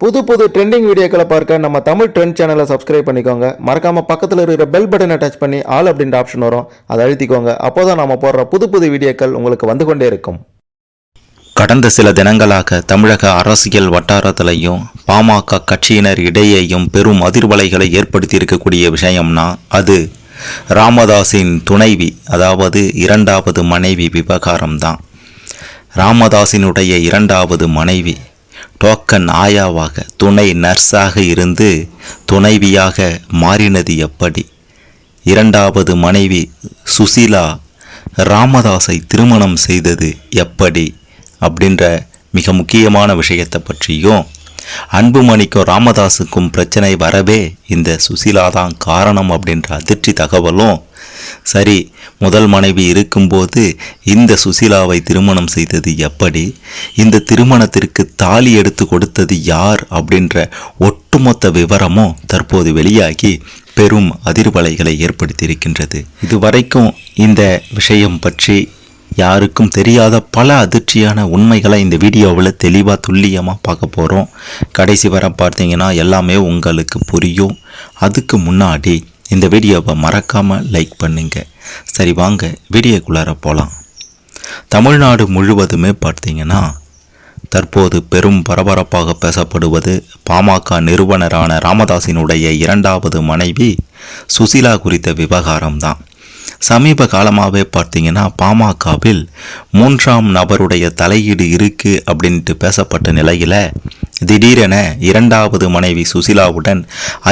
புது புது ட்ரெண்டிங் வீடியோக்களை பார்க்க நம்ம தமிழ் ட்ரெண்ட் சேனலை சப்ஸ்கிரைப் பண்ணிக்கோங்க. மறக்காம பக்கத்தில் இருக்கிற பெல் பட்டனை டச் பண்ணி ஆல் அப்படின்ற ஆப்ஷன் வரும், அதை அழுத்திக்கோங்க. அப்போதான் நம்ம போடுற புது புது வீடியோக்கள் உங்களுக்கு வந்து கொண்டே இருக்கும். கடந்த சில தினங்களாக தமிழக அரசியல் வட்டாரத்திலையும் பாமக கட்சியினர் இடையேயும் பெரும் அதிர்வலைகளை ஏற்படுத்தி இருக்கக்கூடிய விஷயம்னா அது ராமதாஸின் துணைவி, அதாவது இரண்டாவது மனைவி விவகாரம்தான். ராமதாஸினுடைய இரண்டாவது மனைவி டோக்கன் ஆயாவாக துணை நர்ஸாக இருந்து துணைவியாக மாறினது எப்படி? இரண்டாவது மனைவி சுசீலா ராமதாஸை திருமணம் செய்தது எப்படி அப்படின்ற மிக முக்கியமான விஷயத்தை பற்றியும், அன்புமணிக்கும் ராமதாஸுக்கும் பிரச்சனை வரவே இந்த சுசீலா தான் காரணம் அப்படின்ற அதிர்ச்சி தகவலும், சரி முதல் மனைவி இருக்கும்போது இந்த சுசீலாவை திருமணம் செய்தது எப்படி, இந்த திருமணத்திற்கு தாலி எடுத்து கொடுத்தது யார் அப்படின்ற ஒட்டுமொத்த விவரமும் தற்போது வெளியாகி பெரும் அதிர்வலைகளை ஏற்படுத்தியிருக்கின்றது. இதுவரைக்கும் இந்த விஷயம் பற்றி யாருக்கும் தெரியாத பல அதிர்ச்சியான உண்மைகளை இந்த வீடியோவில் தெளிவாக துல்லியமாக பார்க்க போகிறோம். கடைசி வரை பார்த்தீங்கன்னா எல்லாமே உங்களுக்கு புரியும். அதுக்கு முன்னாடி இந்த வீடியோவை மறக்காமல் லைக் பண்ணுங்க. சரி வாங்க வீடியோக்குள்ளார போகலாம். தமிழ்நாடு முழுவதுமே பார்த்தீங்கன்னா தற்போது பெரும் பரபரப்பாக பேசப்படுவது பாமக நிறுவனரான ராமதாஸினுடைய இரண்டாவது மனைவி சுசீலா குறித்த விவகாரம்தான். சமீப காலமாகவே பார்த்தீங்கன்னா பாமகவில் மூன்றாம் நபருடைய தலையீடு இருக்குது அப்படின்ட்டு பேசப்பட்ட நிலையில் திடீரென இரண்டாவது மனைவி சுசீலாவுடன்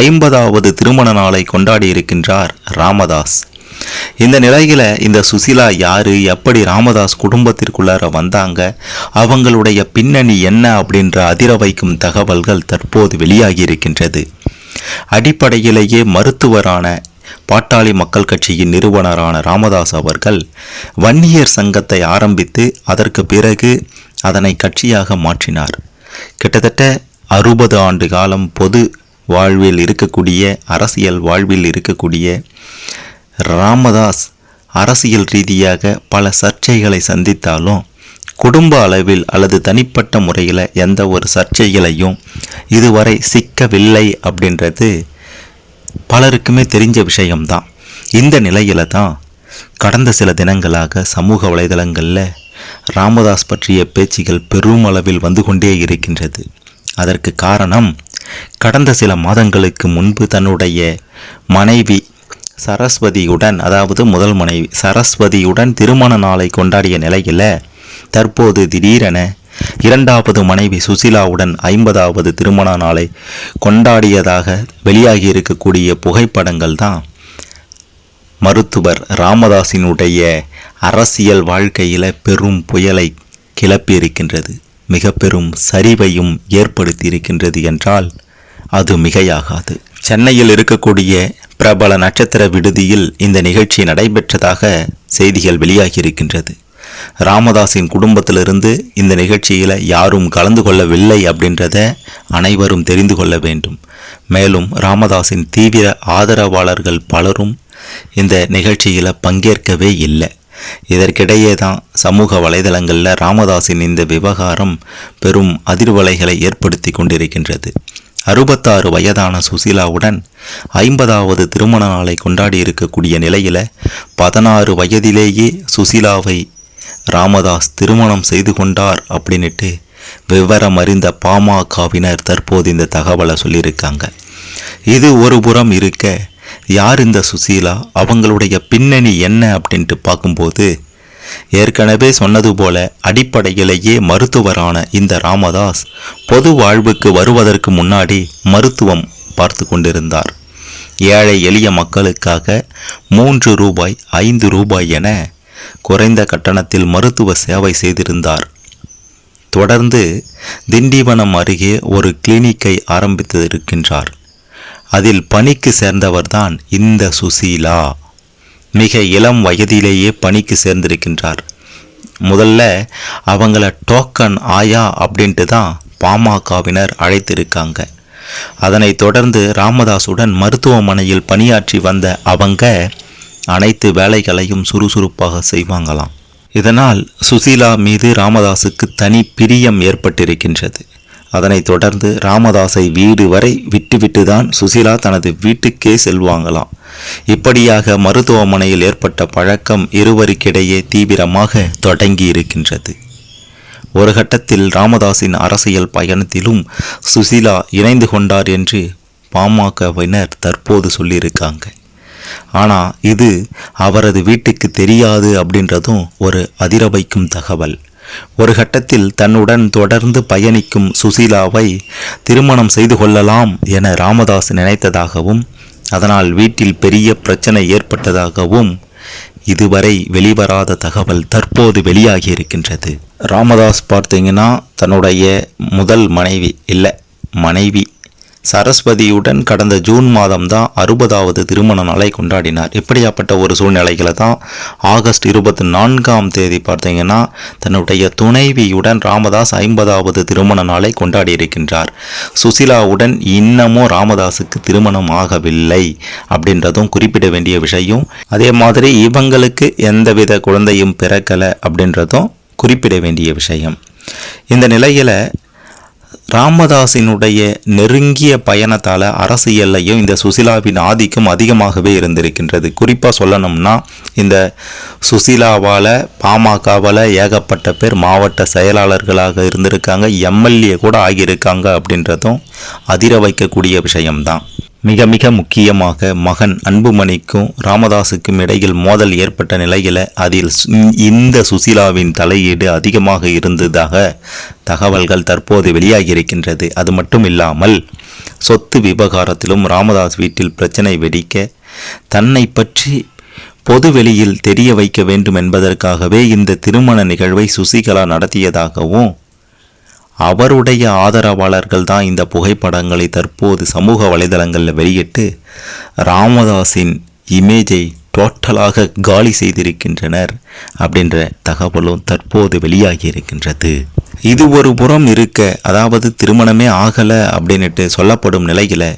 50வது திருமண நாளை கொண்டாடி இருக்கின்றார் ராமதாஸ். இந்த நிலையில் இந்த சுசீலா யாரு, எப்படி ராமதாஸ் குடும்பத்திற்குள்ளார வந்தாங்க, அவங்களுடைய பின்னணி என்ன அப்படின்ற அதிர வைக்கும் தகவல்கள் தற்போது வெளியாகி இருக்கின்றது. அடிப்படையிலேயே மருத்துவரான பாட்டாளி மக்கள் கட்சியின் நிறுவனரான ராமதாஸ் அவர்கள் வன்னியர் சங்கத்தை ஆரம்பித்து அதற்கு பிறகு அதனை கட்சியாக மாற்றினார். கிட்டத்தட்ட 60 ஆண்டு காலம் பொது வாழ்வில் இருக்கக்கூடிய, அரசியல் வாழ்வில் இருக்கக்கூடிய ராமதாஸ் அரசியல் ரீதியாக பல சர்ச்சைகளை சந்தித்தாலும் குடும்ப அளவில் அல்லது தனிப்பட்ட முறையில் எந்த ஒரு சர்ச்சைகளையும் இதுவரை சிக்கவில்லை அப்படின்றது பலருக்குமே தெரிஞ்ச விஷயம்தான். இந்த நிலையில தான் கடந்த சில தினங்களாக சமூக வலைதளங்களில் ராமதாஸ் பற்றிய பேச்சுகள் பெரும் அளவில் வந்து கொண்டே இருக்கின்றது. அதற்கு காரணம், கடந்த சில மாதங்களுக்கு முன்பு தன்னுடைய மனைவி சரஸ்வதியுடன், அதாவது முதல் மனைவி சரஸ்வதியுடன் திருமண நாளை கொண்டாடிய நிலையில் தற்போது திடீரென இரண்டாவது மனைவி சுசீலாவுடன் 50வது திருமண நாளை கொண்டாடியதாக வெளியாகி இருக்கக்கூடிய புகைப்படங்கள் தான் மருத்துவர் ராமதாஸினுடைய அரசியல் வாழ்க்கையில் பெரும் புயலை கிளப்பியிருக்கின்றது, மிக பெரும் சரிவையும் ஏற்படுத்தி இருக்கின்றது என்றால் அது மிகையாகாது. சென்னையில் இருக்கக்கூடிய பிரபல நட்சத்திர விடுதியில் இந்த நிகழ்ச்சி நடைபெற்றதாக செய்திகள் வெளியாகி இருக்கின்றது. ராமதாஸின் குடும்பத்திலிருந்து இந்த நிகழ்ச்சியில் யாரும் கலந்து கொள்ளவில்லை அப்படின்றத அனைவரும் தெரிந்து கொள்ள வேண்டும். மேலும் ராமதாஸின் தீவிர ஆதரவாளர்கள் பலரும் இந்த நிகழ்ச்சியில் பங்கேற்கவே இல்லை. இதற்கிடையே தான் சமூக வலைதளங்களில் ராமதாஸின் இந்த விவகாரம் பெரும் அதிர்வலைகளை ஏற்படுத்தி கொண்டிருக்கின்றது. 66 வயதான சுசீலாவுடன் 50வது திருமண நாளை கொண்டாடி இருக்கக்கூடிய நிலையில் 16 வயதிலேயே சுசீலாவை ராமதாஸ் திருமணம் செய்து கொண்டார் அப்படின்ட்டு விவரம் அறிந்த பாமகவினர் தற்போது இந்த தகவலை சொல்லியிருக்காங்க. இது ஒரு புறம் இருக்க, யார் இந்த சுசீலா, அவங்களுடைய பின்னணி என்ன அப்படின்ட்டு பார்க்கும்போது, ஏற்கனவே சொன்னது போல அடிப்படையிலேயே மருத்துவரான இந்த ராமதாஸ் பொது வாழ்வுக்கு வருவதற்கு முன்னாடி மருத்துவம் பார்த்து கொண்டிருந்தார். ஏழை எளிய மக்களுக்காக 3 ரூபாய் 5 ரூபாய் என குறைந்த கட்டணத்தில் மருத்துவ சேவை செய்திருந்தார். தொடர்ந்து திண்டிவனம் அருகே ஒரு கிளினிக்கை ஆரம்பித்திருக்கின்றார். அதில் பணிக்கு சேர்ந்தவர்தான் இந்த சுசீலா. மிக இளம் வயதிலேயே பணிக்கு சேர்ந்திருக்கின்றார். முதல்ல அவங்கள டோக்கன் ஆயா அப்படின்ட்டு தான் பாமகவினர் அழைத்திருக்காங்க. அதனை தொடர்ந்து ராமதாஸுடன் மருத்துவமனையில் பணியாற்றி வந்த அவங்க அனைத்து வேலைகளையும் சுறுசுறுப்பாக செய்வாங்களாம். இதனால் சுசீலா மீது ராமதாஸுக்கு தனி பிரியம் ஏற்பட்டிருக்கின்றது. அதனைத் தொடர்ந்து ராமதாஸை வீடு வரை விட்டுவிட்டு தான் சுசீலா தனது வீட்டுக்கே செல்வாங்களாம். இப்படியாக மருத்துவமனையில் ஏற்பட்ட பழக்கம் இருவருக்கிடையே தீவிரமாக தொடங்கி இருக்கின்றது. ஒரு கட்டத்தில் ராமதாஸின் அரசியல் பயணத்திலும் சுசீலா இணைந்து கொண்டார் என்று பாமகவினர் தற்போது சொல்லியிருக்காங்க. ஆனால் இது அவரது வீட்டுக்கு தெரியாது அப்படின்றதும் ஒரு அதிர வைக்கும் தகவல். ஒரு கட்டத்தில் தன்னுடன் தொடர்ந்து பயணிக்கும் சுசீலாவை திருமணம் செய்து கொள்ளலாம் என ராமதாஸ் நினைத்ததாகவும் அதனால் வீட்டில் பெரிய பிரச்சனை ஏற்பட்டதாகவும் இதுவரை வெளிவராத தகவல் தற்போது வெளியாகி இருக்கின்றது. ராமதாஸ் பார்த்தீங்கன்னா தன்னுடைய முதல் மனைவி சரஸ்வதியுடன் கடந்த ஜூன் மாதம்தான் 60வது திருமண நாளை கொண்டாடினார். இப்படியாப்பட்ட ஒரு சூழ்நிலைகளை தான் ஆகஸ்ட் 24ஆம் தேதி பார்த்தீங்கன்னா தன்னுடைய துணைவியுடன் ராமதாஸ் 50வது திருமண நாளை கொண்டாடி இருக்கின்றார். சுசீலாவுடன் இன்னமும் ராமதாஸுக்கு திருமணம் ஆகவில்லை அப்படின்றதும் குறிப்பிட வேண்டிய விஷயம். அதே மாதிரி இவங்களுக்கு எந்தவித குழந்தையும் பிறக்கலை அப்படின்றதும் குறிப்பிட வேண்டிய விஷயம். இந்த நிலையில் ராமதாஸினுடைய நெருங்கிய பயணத்தால் அரசியல்லையும் இந்த சுசீலாவின் ஆதிக்கம் அதிகமாகவே இருந்திருக்கின்றது. குறிப்பாக சொல்லணும்னா இந்த சுசீலாவால் பாமகவால் ஏகப்பட்ட பேர் மாவட்ட செயலாளர்களாக இருந்திருக்காங்க, எம்எல்ஏ கூட ஆகியிருக்காங்க அப்படின்றதும் அதிர வைக்கக்கூடிய விஷயம்தான். மிக மிக முக்கியமாக மகன் அன்புமணிக்கும் ராமதாஸுக்கும் இடையில் மோதல் ஏற்பட்ட நிலையில் அதில் இந்த சுசீலாவின் தலையீடு அதிகமாக இருந்ததாக தகவல்கள் தற்போது வெளியாகி இருக்கின்றது. அது மட்டும் இல்லாமல் சொத்து விவகாரத்திலும் ராமதாஸ் வீட்டில் பிரச்சனை வெடிக்க தன்னை பற்றி பொது வெளியில் தெரிய வைக்க வேண்டும் என்பதற்காகவே இந்த திருமண நிகழ்வை சுசிகலா நடத்தியதாகவும் அவருடைய ஆதரவாளர்கள் தான் இந்த புகைப்படங்களை தற்போது சமூக வலைதளங்களில் வெளியிட்டு ராமதாஸின் இமேஜை டோட்டலாக காலி செய்திருக்கின்றனர் அப்படின்ற தகவலும் தற்போது வெளியாகி இருக்கின்றது. இது ஒரு புறம் இருக்க, அதாவது திருமணமே ஆகலை அப்படின்ட்டு சொல்லப்படும் நிலையில்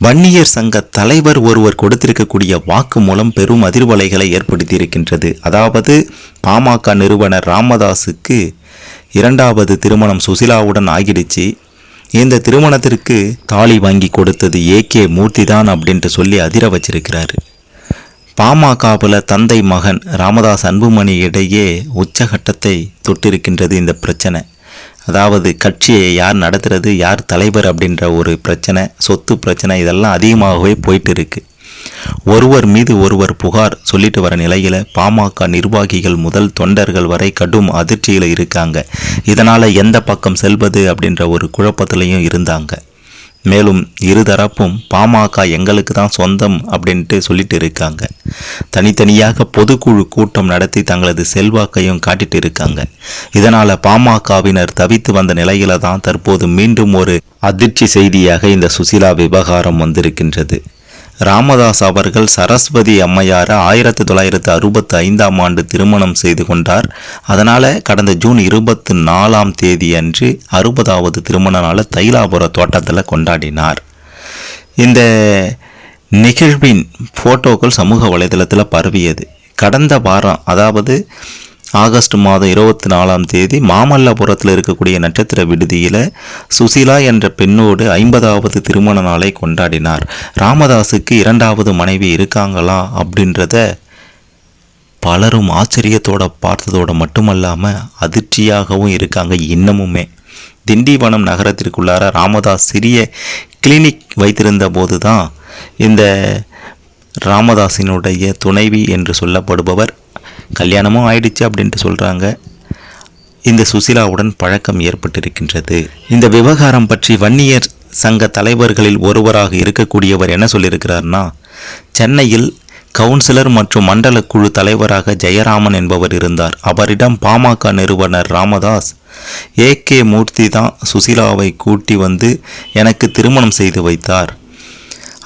வன்னியர் சங்க தலைவர் ஒருவர் கொடுத்திருக்கக்கூடிய வாக்கு மூலம் பெரும் அதிர்வலைகளை ஏற்படுத்தி இருக்கின்றது. அதாவது பாமக நிறுவனர் ராமதாஸுக்கு 2வது திருமணம் சுசீலாவுடன் ஆகிடுச்சு. இந்த திருமணத்திற்கு தாலி வாங்கி கொடுத்தது ஏகே மூர்த்தி தான் அப்படின்ட்டு சொல்லி அதிர வச்சிருக்கிறாரு. பாமகவில் தந்தை மகன் ராமதாஸ் அன்புமணி இடையே உச்சகட்டத்தை தொட்டிருக்கின்றது இந்த பிரச்சனை. அதாவது கட்சியை யார் நடத்துறது, யார் தலைவர் அப்படின்ற ஒரு பிரச்சனை, சொத்து பிரச்சனை, இதெல்லாம் அதிகமாகவே போயிட்டு இருக்கு. ஒருவர் மீது ஒருவர் புகார் சொல்லிட்டு வர நிலையில் பாமக நிர்வாகிகள் முதல் தொண்டர்கள் வரை கடும் அதிர்ச்சியில் இருக்காங்க. இதனால் எந்த பக்கம் செல்வது அப்படின்ற ஒரு குழப்பத்திலையும் இருந்தாங்க. மேலும் இருதரப்பும் பாமக எங்களுக்கு தான் சொந்தம் அப்படின்ட்டு சொல்லிட்டு இருக்காங்க. தனித்தனியாக பொதுக்குழு கூட்டம் நடத்தி தங்களது செல்வாக்கையும் காட்டிட்டு இருக்காங்க. இதனால் பாமகவினர் தவித்து வந்த நிலையில தான் தற்போது மீண்டும் ஒரு அதிர்ச்சி செய்தியாக இந்த சுசீலா விவகாரம் வந்திருக்கின்றது. ராமதாஸ் அவர்கள் சரஸ்வதி அம்மையாரை 1965ஆம் ஆண்டு திருமணம் செய்து கொண்டார். அதனால் கடந்த ஜூன் 24ஆம் தேதி அன்று 60வது திருமண நாளை தைலாபுர தோட்டத்தில் கொண்டாடினார். இந்த நிகழ்வின் ஃபோட்டோக்கள் சமூக வலைதளத்தில் பரவியது. கடந்த வாரம், அதாவது ஆகஸ்ட் மாதம் 24ஆம் தேதி மாமல்லபுரத்தில் இருக்கக்கூடிய நட்சத்திர விடுதியில் சுசீலா என்ற பெண்ணோடு 50வது திருமண நாளை கொண்டாடினார். ராமதாஸுக்கு 2வது மனைவி இருக்காங்களா அப்படின்றத பலரும் ஆச்சரியத்தோடு பார்த்ததோடு மட்டுமல்லாமல் அதிர்ச்சியாகவும் இருக்காங்க. இன்னமுமே திண்டிவனம் நகரத்திற்குள்ளார ராமதாஸ் சிறிய கிளினிக் வைத்திருந்த போது தான் இந்த ராமதாஸினுடைய துணைவி என்று சொல்லப்படுபவர் கல்யாணமும் ஆயிடுச்சு அப்படின்ட்டு சொல்கிறாங்க. இந்த சுசீலாவுடன் பழக்கம் ஏற்பட்டிருக்கின்றது. இந்த விவகாரம் பற்றி வன்னியர் சங்க தலைவர்களில் ஒருவராக இருக்கக்கூடியவர் என்ன சொல்லியிருக்கிறார்னா, சென்னையில் கவுன்சிலர் மற்றும் மண்டல குழு தலைவராக ஜெயராமன் என்பவர் இருந்தார். அவரிடம் பாமக நிறுவனர் ராமதாஸ் ஏகே மூர்த்தி தான் சுசீலாவை கூட்டி வந்து எனக்கு திருமணம் செய்து வைத்தார்,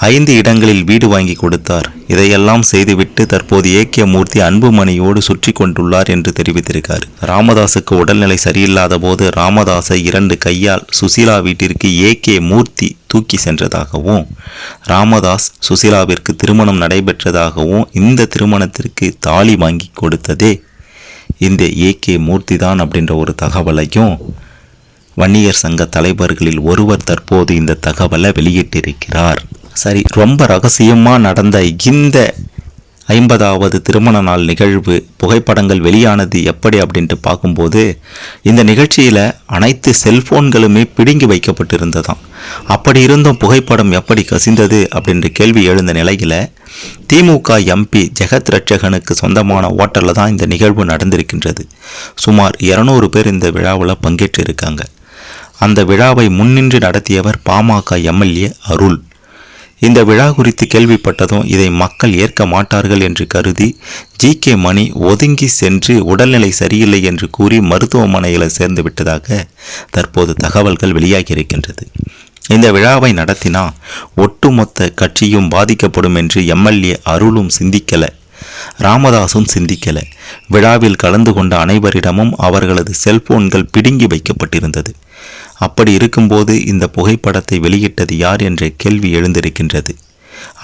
5 இடங்களில் வீடு வாங்கி கொடுத்தார், இதையெல்லாம் செய்துவிட்டு தற்போது ஏகே மூர்த்தி அன்புமணியோடு சுற்றி கொண்டுள்ளார் என்று தெரிவித்திருக்கார். ராமதாஸுக்கு உடல்நிலை சரியில்லாத போது ராமதாஸை 2 கையால் சுசீலா வீட்டிற்கு ஏகே மூர்த்தி தூக்கி சென்றதாகவும், ராமதாஸ் சுசீலாவிற்கு திருமணம் நடைபெற்றதாகவும், இந்த திருமணத்திற்கு தாலி வாங்கி கொடுத்ததே இந்த ஏகே மூர்த்தி தான் அப்படின்ற ஒரு தகவலையும் வன்னியர் சங்க தலைவர்களில் ஒருவர் தற்போது இந்த தகவலை வெளியிட்டிருக்கிறார். சரி, ரொம்ப ரகசியமாக நடந்த இந்த 50வது திருமண நாள் நிகழ்வு புகைப்படங்கள் வெளியானது எப்படி அப்படின்ட்டு பார்க்கும்போது, இந்த நிகழ்ச்சியில் அனைத்து செல்போன்களுமே பிடுங்கி வைக்கப்பட்டிருந்ததாம். அப்படி இருந்தும் புகைப்படம் எப்படி கசிந்தது அப்படின்ற கேள்வி எழுந்த நிலையில் திமுக எம்பி ஜெகத் ரட்சகனுக்கு சொந்தமான ஓட்டலில் தான் இந்த நிகழ்வு நடந்திருக்கின்றது. சுமார் 200 பேர் இந்த விழாவில் பங்கேற்று இருக்காங்க. அந்த விழாவை முன்னின்று நடத்தியவர் பாமக எம்எல்ஏ அருள். இந்த விழா குறித்து கேள்விப்பட்டதும் இதை மக்கள் ஏற்க மாட்டார்கள் என்று கருதி ஜி.கே. மணி ஒதுங்கி சென்று உடல்நிலை சரியில்லை என்று கூறி மருத்துவமனையில் சேர்ந்து விட்டதாக தற்போது தகவல்கள் வெளியாகி இருக்கின்றது. இந்த விழாவை நடத்தினா ஒட்டுமொத்த கட்சியும் பாதிக்கப்படும் என்று எம்எல்ஏ அருளும் சிந்திக்கலை, ராமதாசும் சிந்திக்கலை. விழாவில் கலந்து கொண்ட அனைவரிடமும் அவர்களது செல்போன்கள் பிடுங்கி வைக்கப்பட்டிருந்தது. அப்படி இருக்கும்போது இந்த புகைப்படத்தை வெளியிட்டது யார் என்ற கேள்வி எழுந்திருக்கின்றது.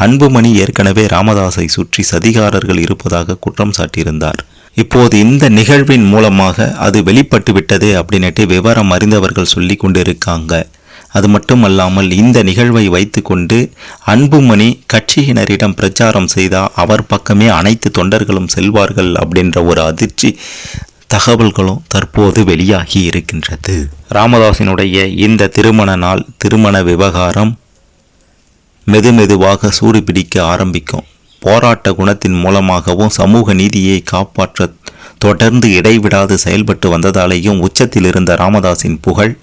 அன்புமணி ஏற்கனவே ராமதாஸை சுற்றி சதிகாரர்கள் இருப்பதாக குற்றம் சாட்டியிருந்தார். இப்போது இந்த நிகழ்வின் மூலமாக அது வெளிப்பட்டு விட்டது அப்படின்னுட்டு விவரம் அறிந்தவர்கள் சொல்லி கொண்டு இருக்காங்க. அது மட்டுமல்லாமல் இந்த நிகழ்வை வைத்துக்கொண்டு அன்புமணி கட்சியினரிடம் பிரச்சாரம் செய்தால் அவர் பக்கமே அனைத்து தொண்டர்களும் செல்வார்கள் அப்படின்ற ஒரு அதிர்ச்சி தகவல்களும் தற்போது வெளியாகி இருக்கின்றது. ராமதாஸினுடைய இந்த திருமண நாள் திருமண விவகாரம் மெதுமெதுவாக சூடு பிடிக்க ஆரம்பிக்கும். போராட்ட குணத்தின் மூலமாகவும் சமூக நீதியை காப்பாற்ற தொடர்ந்து இடைவிடாது செயல்பட்டு வந்ததாலேயும் உச்சத்தில் இருந்த ராமதாஸின் புகழ்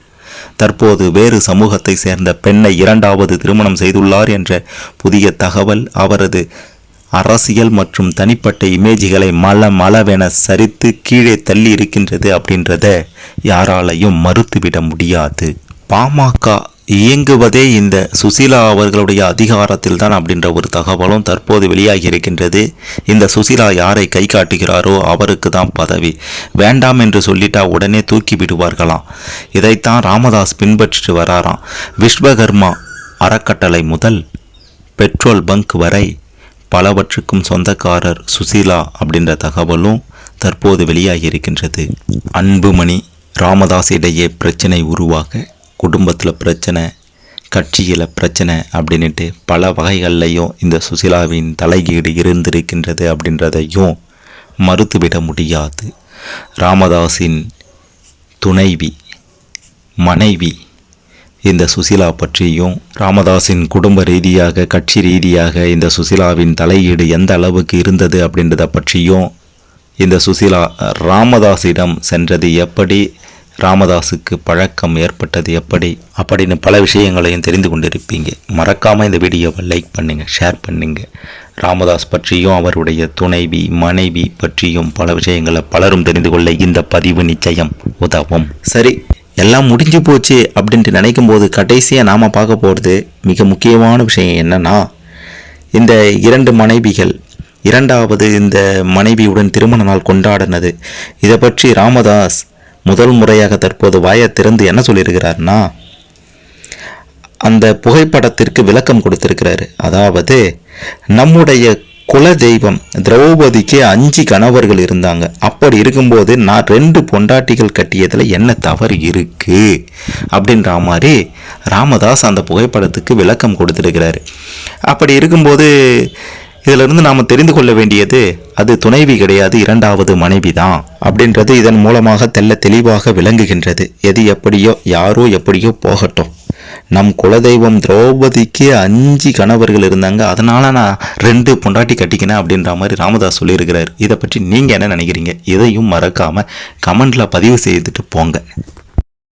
தற்போது வேறு சமூகத்தை சேர்ந்த பெண்ணை 2வது திருமணம் செய்துள்ளார் என்ற புதிய தகவல் அவரது அரசியல் மற்றும் தனிப்பட்ட இமேஜ்களை மளவென சரித்து கீழே தள்ளி இருக்கின்றது அப்படின்றத யாராலையும் மறுத்துவிட முடியாது. பாமக இயங்குவதே இந்த சுசீலா அவர்களுடைய அதிகாரத்தில் தான் அப்படின்ற ஒரு தகவலும் தற்போது வெளியாகி இருக்கின்றது. இந்த சுசீலா யாரை கை காட்டுகிறாரோ அவருக்கு தான் பதவி, வேண்டாம் என்று சொல்லிட்டா உடனே தூக்கி விடுவார்களாம். இதைத்தான் ராமதாஸ் பின்பற்றிட்டு வராராம். விஸ்வகர்மா அறக்கட்டளை முதல் பெட்ரோல் பங்க் வரை பலவற்றுக்கும் சொந்தக்காரர் சுசீலா அப்படின்ற தகவலும் தற்போது வெளியாகி இருக்கின்றது. அன்புமணி ராமதாஸ் இடையே பிரச்சனை உருவாக குடும்பத்தில் பிரச்சனை, கட்சியில் பிரச்சனை அப்படின்ட்டு பல வகைகள்லையும் இந்த சுசீலாவின் தலையீடு இருந்திருக்கின்றது அப்படின்றதையும் மறுத்துவிட முடியாது. ராமதாஸின் துணைவி மனைவி இந்த சுசீலா பற்றியும், ராமதாஸின் குடும்ப ரீதியாக கட்சி ரீதியாக இந்த சுசீலாவின் தலையீடு எந்த அளவுக்கு இருந்தது அப்படின்றத பற்றியும், இந்த சுசீலா ராமதாஸிடம் சென்றது எப்படி, ராமதாஸுக்கு பழக்கம் ஏற்பட்டது எப்படி அப்படின்னு பல விஷயங்களையும் தெரிந்து கொண்டிருப்பீங்க. மறக்காமல் இந்த வீடியோவை லைக் பண்ணுங்கள், ஷேர் பண்ணுங்கள். ராமதாஸ் பற்றியும் அவருடைய துணைவி மனைவி பற்றியும் பல விஷயங்களை பலரும் தெரிந்து கொள்ள இந்த பதிவு நிச்சயம் உதவும். சரி, எல்லாம் முடிஞ்சு போச்சு அப்படின்ட்டு நினைக்கும் போது கடைசியாக நாம் பார்க்க போகிறது மிக முக்கியமான விஷயம் என்னன்னா, இந்த 2 மனைவிகள் 2வது இந்த மனைவியுடன் திருமண நாள் கொண்டாடினது. இதை பற்றி ராமதாஸ் முதல் முறையாக தற்போது வாயை திறந்து என்ன சொல்லியிருக்கிறார்னா, அந்த புகைப்படத்திற்கு விளக்கம் கொடுத்திருக்கிறாரு. அதாவது, நம்முடைய குலதெய்வம் திரௌபதிக்கு 5 கணவர்கள் இருந்தாங்க. அப்படி இருக்கும்போது நான் 2 பொண்டாட்டிகள் கட்டியதில் என்ன தவறு இருக்கு அப்படின்ற மாதிரி ராமதாஸ் அந்த புகைப்படத்துக்கு விளக்கம் கொடுத்திருக்கிறாரு. அப்படி இருக்கும்போது இதிலிருந்து நாம் தெரிந்து கொள்ள வேண்டியது, அது துணைவி கிடையாது, 2வது மனைவி தான் அப்படின்றது இதன் மூலமாக தெளிவாக விளங்குகின்றது. எது எப்படியோ யாரோ எப்படியோ போகட்டும், நம் குலதெய்வம் திரௌபதிக்கு 5 கணவர்கள் இருந்தாங்க, அதனால நான் 2 பொண்டாட்டி கட்டிக்கினேன் அப்படின்ற மாதிரி ராமதாஸ் சொல்லியிருக்கிறார். இதை பற்றி நீங்கள் என்ன நினைக்கிறீங்க? இதையும் மறக்காமல் கமெண்டில் பதிவு செய்துட்டு போங்க.